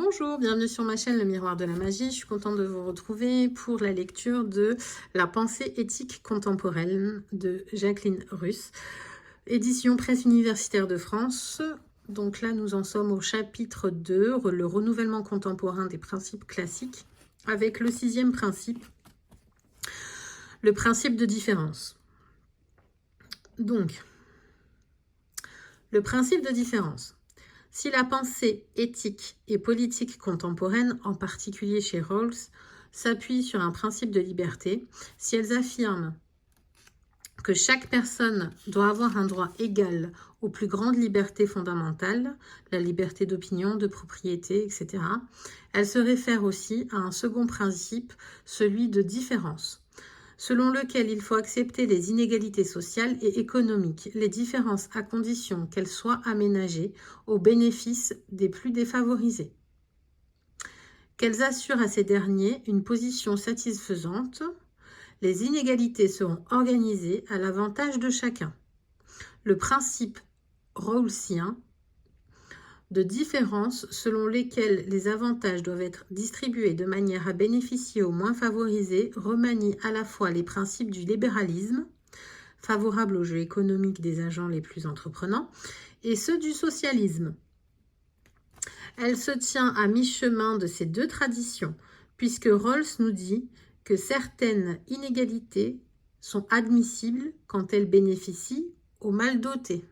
Bonjour, bienvenue sur ma chaîne Le Miroir de la Magie. Je suis contente de vous retrouver pour la lecture de La pensée éthique contemporaine de Jacqueline Russe, édition Presse universitaire de France. Donc là, nous en sommes au chapitre 2, le renouvellement contemporain des principes classiques, avec le 6e principe, le principe de différence. Donc, le principe de différence. Si la pensée éthique et politique contemporaine, en particulier chez Rawls, s'appuie sur un principe de liberté, si elles affirment que chaque personne doit avoir un droit égal aux plus grandes libertés fondamentales, la liberté d'opinion, de propriété, etc., elles se réfèrent aussi à un second principe, celui de différence, selon lequel il faut accepter les inégalités sociales et économiques, les différences à condition qu'elles soient aménagées au bénéfice des plus défavorisés. Qu'elles assurent à ces derniers une position satisfaisante, les inégalités seront organisées à l'avantage de chacun. Le principe rawlsien de différence selon lesquels les avantages doivent être distribués de manière à bénéficier aux moins favorisés remanie à la fois les principes du libéralisme, favorable au jeu économique des agents les plus entreprenants, et ceux du socialisme. Elle se tient à mi-chemin de ces deux traditions, puisque Rawls nous dit que certaines inégalités sont admissibles quand elles bénéficient aux mal dotés.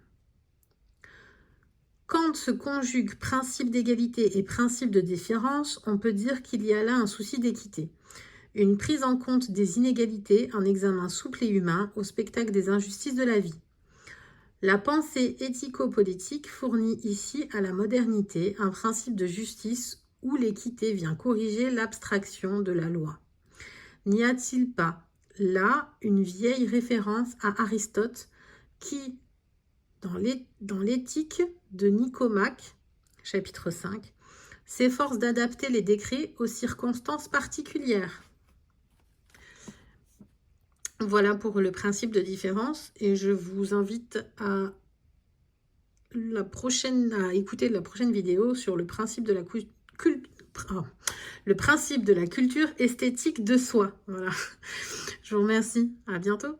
Quand se conjuguent principe d'égalité et principe de différence, on peut dire qu'il y a là un souci d'équité. Une prise en compte des inégalités, un examen souple et humain au spectacle des injustices de la vie. La pensée éthico-politique fournit ici à la modernité un principe de justice où l'équité vient corriger l'abstraction de la loi. N'y a-t-il pas là une vieille référence à Aristote qui, dans l'éthique de Nicomaque, chapitre 5, s'efforce d'adapter les décrets aux circonstances particulières. Voilà pour le principe de différence et je vous invite à écouter la prochaine vidéo sur le principe de la culture esthétique de soi. Voilà. Je vous remercie. À bientôt.